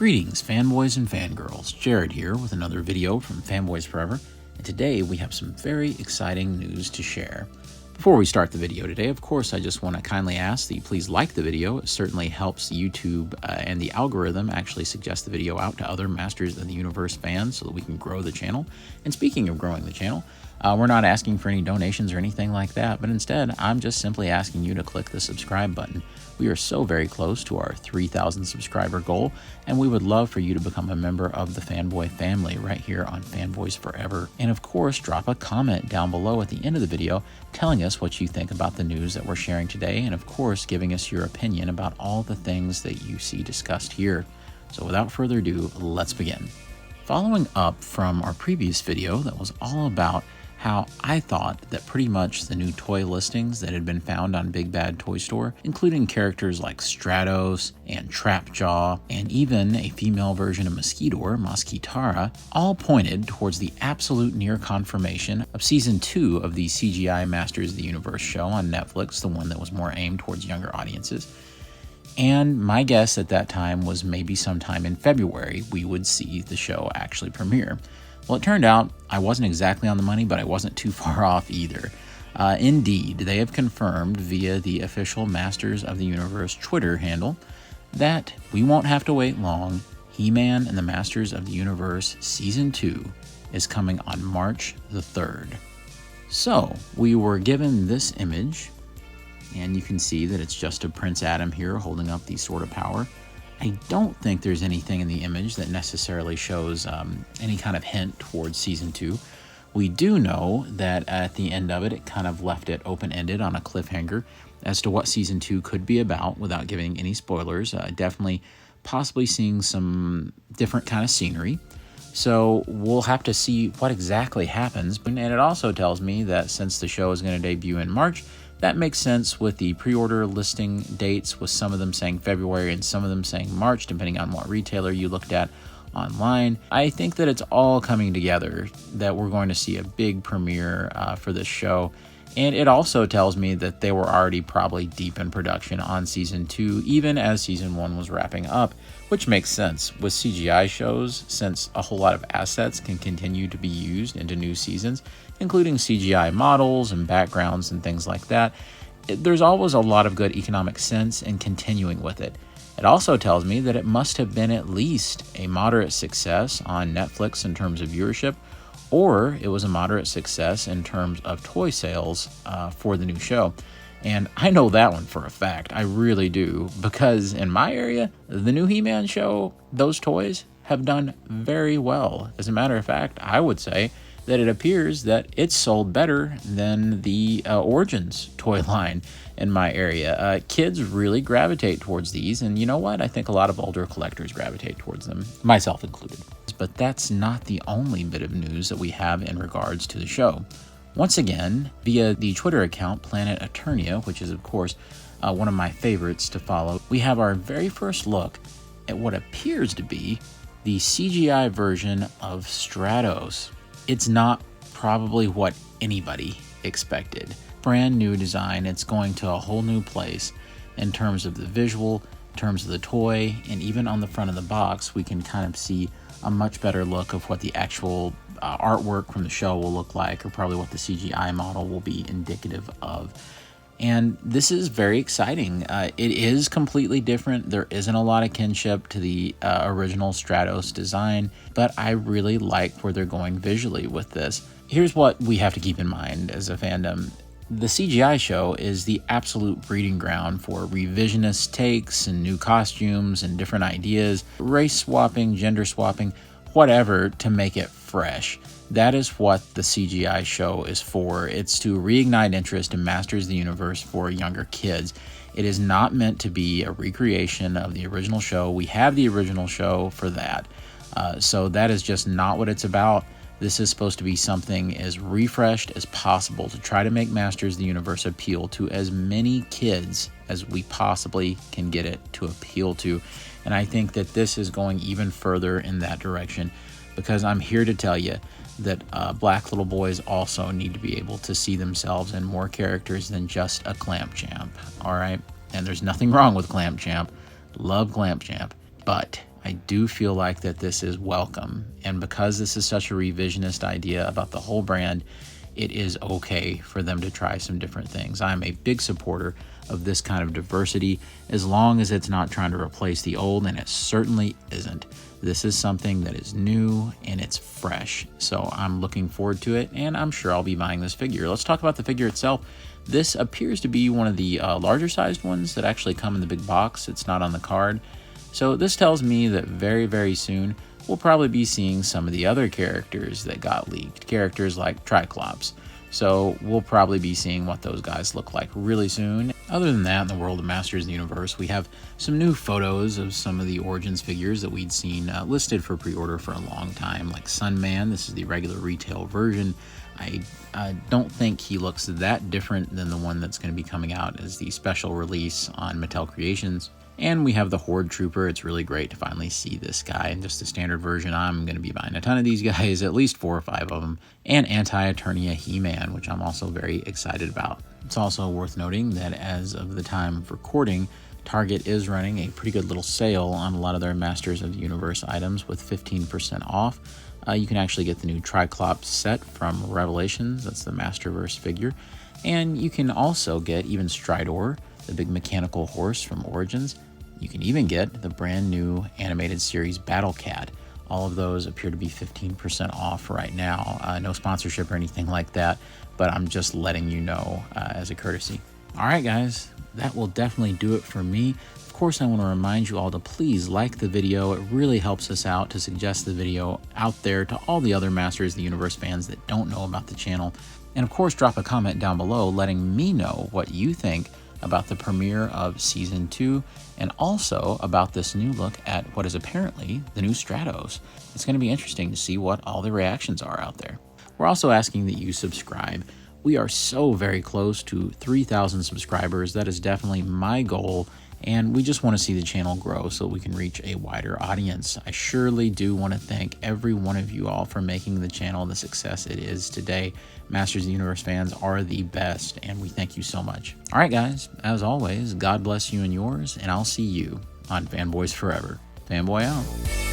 Greetings, fanboys and fangirls. Jared here with another video from Fanboys Forever, and today we have some very exciting news to share. Before we start the video today, of course, I just want to kindly ask that you please like the video. It certainly helps YouTube and the algorithm actually suggest the video out to other Masters of the Universe fans so that we can grow the channel. And speaking of growing the channel, we're not asking for any donations or anything like that, but instead, I'm just simply asking you to click the subscribe button. We are so very close to our 3,000 subscriber goal, and we would love for you to become a member of the Fanboy family right here on Fanboys Forever. And of course, drop a comment down below at the end of the video telling us what you think about the news that we're sharing today, and of course, giving us your opinion about all the things that you see discussed here. So without further ado, let's begin. Following up from our previous video that was all about how I thought that pretty much the new toy listings that had been found on Big Bad Toy Store, including characters like Stratos and Trapjaw, and even a female version of Mosquitor, Mosquitara, all pointed towards the absolute near confirmation of Season 2 of the CGI Masters of the Universe show on Netflix, the one that was more aimed towards younger audiences. And my guess at that time was maybe sometime in February we would see the show actually premiere. Well, it turned out I wasn't exactly on the money, but I wasn't too far off either. Indeed, they have confirmed via the official Masters of the Universe Twitter handle that we won't have to wait long. He-Man and the Masters of the Universe Season 2 is coming on March the 3rd. So, we were given this image, and you can see that it's just a Prince Adam here holding up the Sword of Power. I don't think there's anything in the image that necessarily shows any kind of hint towards Season 2. We do know that at the end of it, it kind of left it open-ended on a cliffhanger as to what Season 2 could be about without giving any spoilers. Definitely possibly seeing some different kind of scenery. So we'll have to see what exactly happens. And it also tells me that since the show is going to debut in March, that makes sense with the pre-order listing dates, with some of them saying February and some of them saying March, depending on what retailer you looked at online. I think that it's all coming together, that we're going to see a big premiere for this show. And it also tells me that they were already probably deep in production on Season 2, even as Season 1 was wrapping up, which makes sense with CGI shows, since a whole lot of assets can continue to be used into new seasons, including CGI models and backgrounds and things like that. There's always a lot of good economic sense in continuing with it. It also tells me that it must have been at least a moderate success on Netflix in terms of viewership, or it was a moderate success in terms of toy sales for the new show. And I know that one for a fact. I really do, because in my area, the new He-Man show, those toys have done very well. As a matter of fact, I would say that it appears that it's sold better than the Origins toy line in my area. Kids really gravitate towards these, and you know what? I think a lot of older collectors gravitate towards them, myself included. But that's not the only bit of news that we have in regards to the show. Once again, via the Twitter account Planet Eternia, which is of course one of my favorites to follow, we have our very first look at what appears to be the CGI version of Stratos. It's not probably what anybody expected. Brand new design. It's going to a whole new place in terms of the visual, in terms of the toy, and even on the front of the box, we can kind of see a much better look of what the actual artwork from the show will look like, or probably what the CGI model will be indicative of. And this is very exciting. It is completely different. There isn't a lot of kinship to the original Stratos design, but I really like where they're going visually with this. Here's what we have to keep in mind as a fandom. The CGI show is the absolute breeding ground for revisionist takes and new costumes and different ideas, race swapping, gender swapping, whatever, to make it fresh. That is what the CGI show is for. It's to reignite interest in Masters of the Universe for younger kids. It is not meant to be a recreation of the original show. We have the original show for that. So that is just not what it's about. This is supposed to be something as refreshed as possible to try to make Masters of the Universe appeal to as many kids as we possibly can get it to appeal to. And I think that this is going even further in that direction, because I'm here to tell you that black little boys also need to be able to see themselves in more characters than just a Clamp Champ, all right? And there's nothing wrong with Clamp Champ. Love Clamp Champ. But I do feel like that this is welcome. And because this is such a revisionist idea about the whole brand, it is okay for them to try some different things. I'm a big supporter of this kind of diversity as long as it's not trying to replace the old, and it certainly isn't. This is something that is new and it's fresh. So I'm looking forward to it, and I'm sure I'll be buying this figure. Let's talk about the figure itself. This appears to be one of the larger sized ones that actually come in the big box. It's not on the card. So this tells me that very, very soon we'll probably be seeing some of the other characters that got leaked, characters like Triclops. So we'll probably be seeing what those guys look like really soon. Other than that, in the world of Masters of the Universe, we have some new photos of some of the Origins figures that we'd seen listed for pre-order for a long time, like Sunman. This is the regular retail version. I don't think he looks that different than the one that's going to be coming out as the special release on Mattel Creations. And we have the Horde Trooper. It's really great to finally see this guy in just a standard version. I'm going to be buying a ton of these guys, at least 4 or 5 of them. And Anti-Eternia He-Man, which I'm also very excited about. It's also worth noting that as of the time of recording, Target is running a pretty good little sale on a lot of their Masters of the Universe items with 15% off. You can actually get the new Triclops set from Revelations. That's the Masterverse figure. And you can also get even Stridor, the big mechanical horse from Origins. You can even get the brand new animated series Battle Cat. All of those appear to be 15% off right now. No sponsorship or anything like that, but I'm just letting you know as a courtesy. All right, guys, that will definitely do it for me. Of course, I want to remind you all to please like the video. It really helps us out to suggest the video out there to all the other Masters of the Universe fans that don't know about the channel. And of course, drop a comment down below letting me know what you think about the premiere of Season 2, and also about this new look at what is apparently the new Stratos. It's going to be interesting to see what all the reactions are out there. We're also asking that you subscribe. We are so very close to 3,000 subscribers. That is definitely my goal, and we just want to see the channel grow so we can reach a wider audience. I surely do want to thank every one of you all for making the channel the success it is today. Masters of the Universe fans are the best, and we thank you so much. All right, guys, as always, God bless you and yours, and I'll see you on Fanboys Forever. Fanboy out.